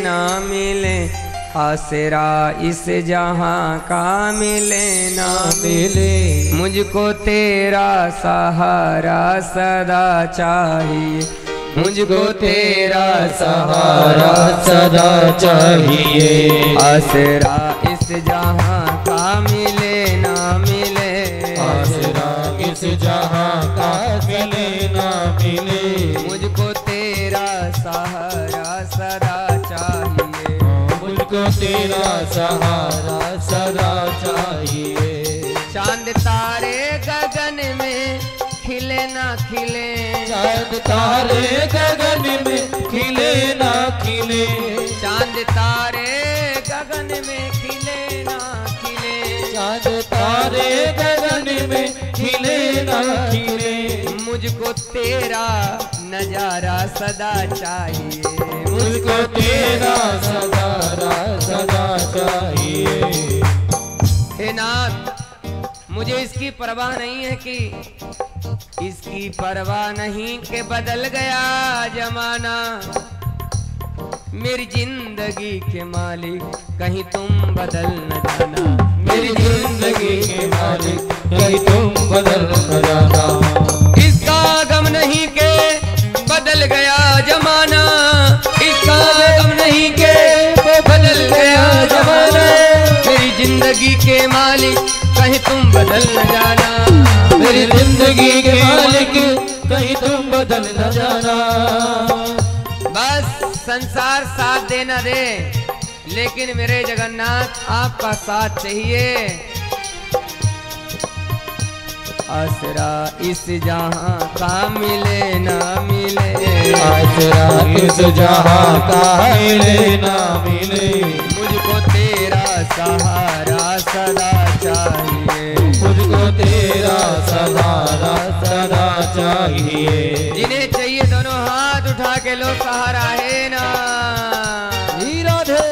ना मिले, आसरा इस जहां का मिले ना मिले। मुझको तेरा सहारा सदा चाहिए, मुझको तेरा सहारा सदा चाहिए। आसरा इस जहां का मिले ना मिले, आसरा इस जहां का मिले ना मिले। मुझको तेरा सहारा सदा चाहिए, मुझको तेरा सहारा सदा चाहिए। चांद तारे गगन में खिले ना खिले, चांद तारे गगन में खिले ना खिले। चांद तारे गगन में खिले ना खिले। चांद तारे गगन में खिले ना खिले। मुझको तेरा नजारा सदा चाहिए, मुझको तेरा सहारा सदा चाहिए। हे नाथ, मुझे इसकी परवाह नहीं है कि इसकी परवाह नहीं कि बदल गया जमाना। मेरी जिंदगी के मालिक कहीं तुम बदल न जाना, मेरी जिंदगी के मालिक कहीं तुम बदल न जाना। इसका गम नहीं के बदल गया जमाना, इसका गम नहीं के बदल गया जमाना। मेरी जिंदगी के मालिक कहीं तुम बदल न जाना, मेरी जिंदगी के मालिक कहीं तुम बदल न जाना। बस संसार साथ दे न दे, लेकिन मेरे जगन्नाथ आपका साथ चाहिए। आसरा इस जहां का मिले ना मिले, आसरा इस जहां का मिले ना मिले। मुझको तेरा सहारा सदा चाहिए, मुझको तेरा सहारा सदा चाहिए। जिन्हें चाहिए दोनों हाथ उठा के लो, सहारा है ना। राधे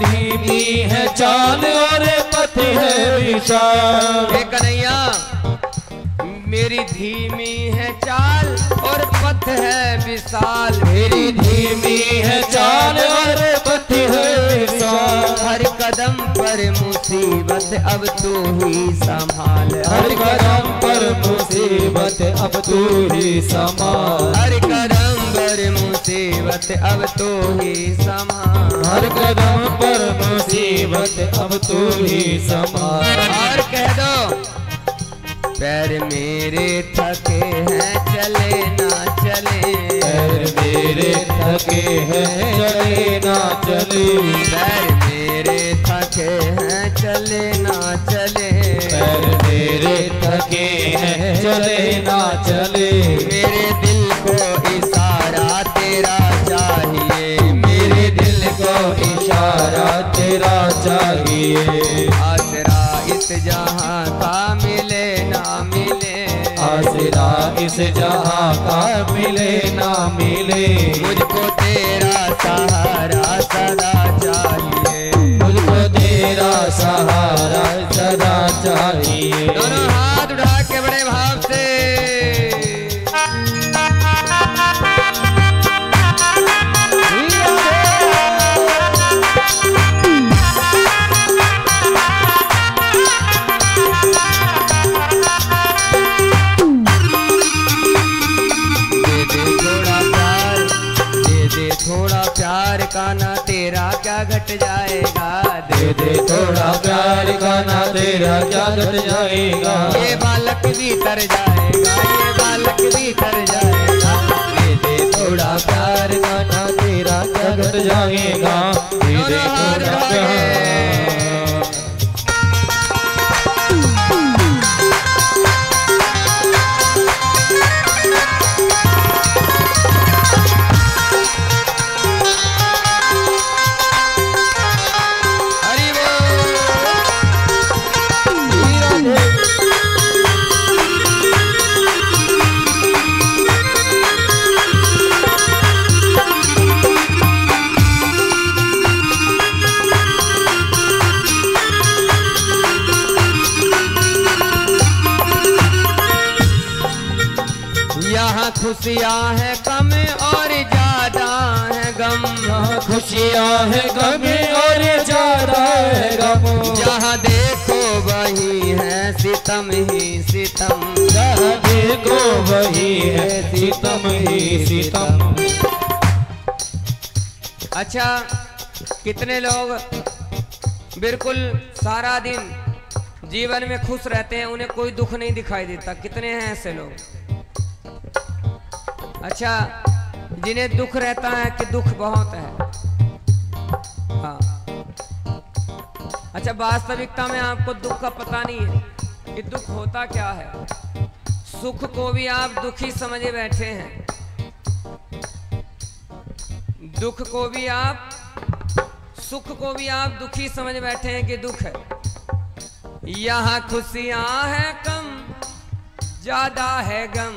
धीमी है चाल और पथ है विशाल। हे कन्हैया, मेरी धीमी है चाल और पथ है विशाल। मेरी धीमी है चाल और पथ है विशाल। हर कदम पर मुसीबत अब तू ही संभाल, हर कदम पर मुसीबत अब तू ही संभाल। हर कदम पर मुसीबत अब तू ही संभाल, हर कदम पर मुसीबत अब तू ही संभाल। और कह दो, पैर मेरे थके हैं चले ना चले, पैर मेरे थके हैं चले ना चले। पैर मेरे थके हैं चले ना चले, पैर मेरे थके हैं चले ना चले। मेरे दिल को इशारा तेरा चाहिए, मेरे दिल को इशारा तेरा चाहिए। आसरा इस जहां का मिले ना मिले, आसरा इस जहां का मिले ना मिले। मुझको तेरा सहारा सदा चाहिए, मुझको तेरा सहारा सदा चाहिए। दोनों हाथ उठा के बड़े भाव से काना तेरा क्या घट जाएगा, दे दे थोड़ा प्यार का ना तेरा क्या घट जाएगा। ये बालक भी तर जाएगा, ये बालक भी तर जाएगा। दे दे थोड़ा प्यार का ना तेरा तेरा क्या घट जाएगा, ये देखो रब। खुशियाँ है कम और ज्यादा है गम, खुशियाँ है गम और ज्यादा है गम। जहाँ देखो वही है सितम ही सितम, जहाँ देखो वही है सितम ही सितम। अच्छा, कितने लोग बिल्कुल सारा दिन जीवन में खुश रहते हैं, उन्हें कोई दुख नहीं दिखाई देता? कितने हैं ऐसे लोग? अच्छा, जिन्हें दुख रहता है कि दुख बहुत है। हाँ, अच्छा, वास्तविकता में आपको दुख का पता नहीं है कि दुख होता क्या है। सुख को भी आप दुखी समझे बैठे हैं, दुख को भी आप, सुख को भी आप दुखी समझ बैठे हैं कि दुख है। यहाँ खुशियाँ है कम ज्यादा है गम,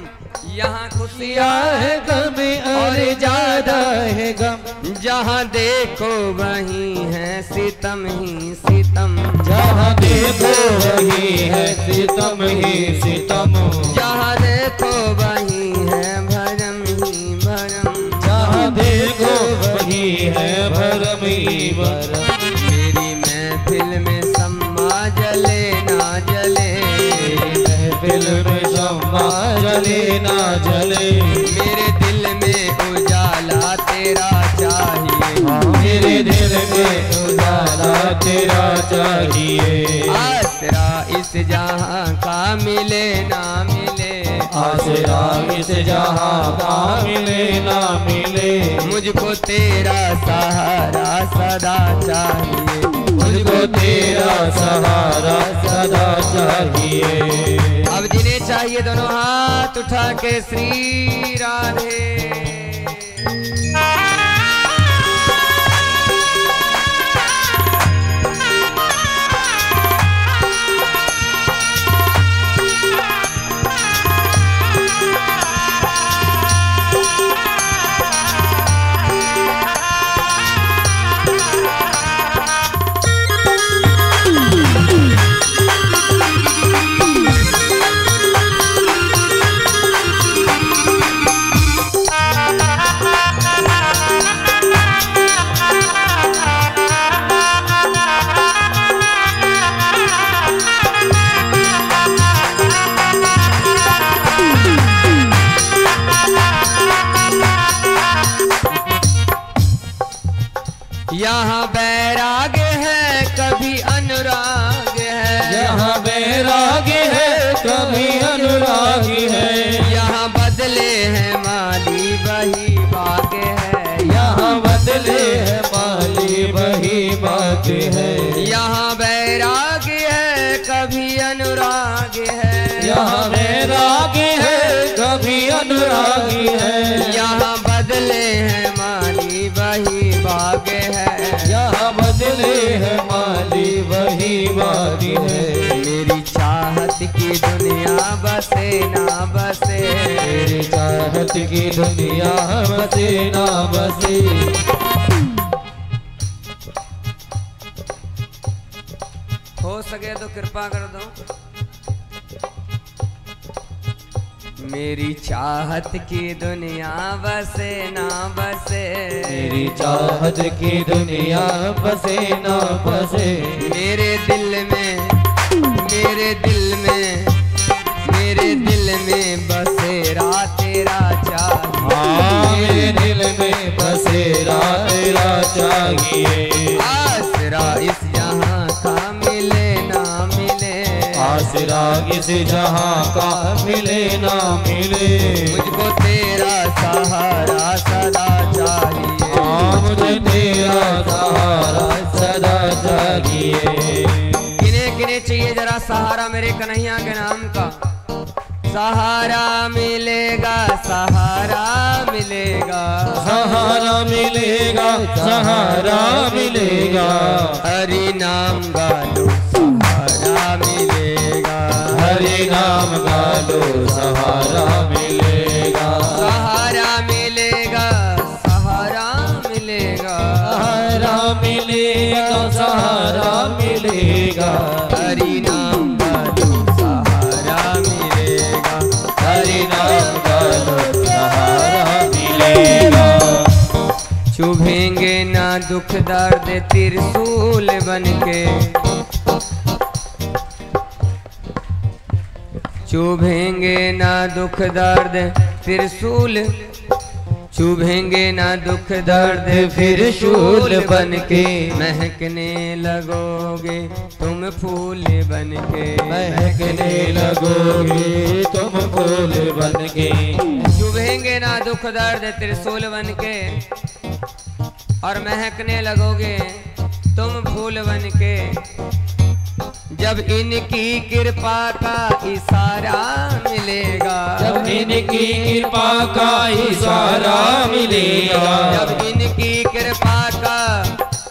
यहाँ खुशियाँ है गम और ज्यादा है गम। जहाँ देखो वही है सितम ही सितम, जहाँ देखो वही है सितम ही सितम। जहाँ देखो वही है भरम ही भरम, जहाँ देखो वही है भरम ही भरम। मेरी महफिल में सम्मा जले ना जले, महफिल में शम्मा जले ना जले। मेरे दिल में उजाला तेरा चाहिए, मेरे दिल में उजाला तेरा चाहिए। आसरा इस जहां का मिले ना मिले, आसरा इस जहां का मिले ना मिले। मुझको तेरा सहारा सदा चाहिए, मुझको तेरा सहारा सदा चाहिए। अब जिन्हें चाहिए दोनों हाथ उठा के श्री राधे। यहाँ बैराग है कभी अनुराग है, यहाँ बैराग है कभी अनुराग है। यहाँ बदले हैं माली वही बाग है, यहाँ बदले है माली वही बात है। यहाँ बैराग है कभी अनुराग है, यहाँ बैराग है कभी अनुराग है। यहाँ बदले हैं माली वही बाग है, यहाँ बदले है माली वही बात है। मेरी चाहत की दुनिया बसे ना बसे, मेरी चाहत की दुनिया बसे ना बसे। हो सके तो कृपा कर दो। मेरी चाहत की दुनिया बसे ना बसे, मेरी चाहत की दुनिया बसे ना बसे। मेरे दिल में, मेरे दिल में, मेरे दिल में बसेरा तेरा चाहिए, मेरे दिल में बसेरा तेरा चाहिए। आसरा इस जहां का मिले ना मिले, आसरा इस जहां का मिले ना मिले। मुझको तेरा सहारा सदा चाहिए, हाँ मुझे तेरा सहारा सदा चाहिए। किन्हें किन्हें चाहिए जरा सहारा मेरे कन्हैया के नाम का? सहारा मिलेगा, सहारा मिलेगा, सहारा मिलेगा, सहारा मिलेगा। हरि नाम गालो सहारा मिलेगा, हरि नाम गालो सहारा मिलेगा। सहारा मिलेगा, सहारा मिलेगा, सहारा मिलेगा, सहारा मिलेगा। हरि नाम गालो सहारा मिलेगा, हरि नाम गालो सहारा मिलेगा। चुभेंगे ना दुख दर्द त्रिशूल बनके, चुभेंगे ना दुख दर्द त्रिशूल, चुभेंगे ना दुख दर्द फिर शूल बनके। महकने लगोगे तुम फूल बनके, महकने लगोगे तुम फूल बनके। चुभेंगे ना दुख दर्द त्रिशूल बनके, और महकने लगोगे तुम फूल बनके। जब इनकी कृपा का इशारा मिलेगा, जब इनकी कृपा का इशारा मिलेगा, जब इनकी कृपा का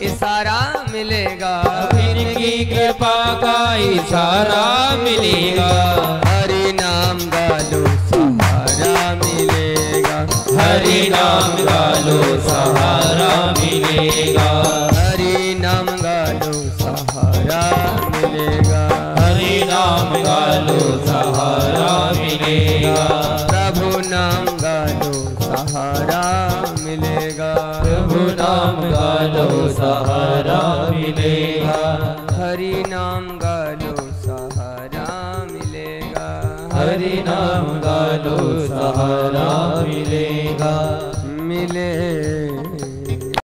इशारा मिलेगा, जब इनकी कृपा का इशारा मिलेगा। हरि नाम गालो सहारा मिलेगा, हरि नाम गालो सहारा मिलेगा। हरि नाम गालो सहारा मिलेगा, हरि नाम गालो सहारा मिलेगा। प्रभु नाम गालो सहारा मिलेगा, प्रभु नाम गालो सहारा मिलेगा। हरि नाम गालो सहारा मिलेगा, हरि नाम गालो सहारा मिलेगा। मिलेगा।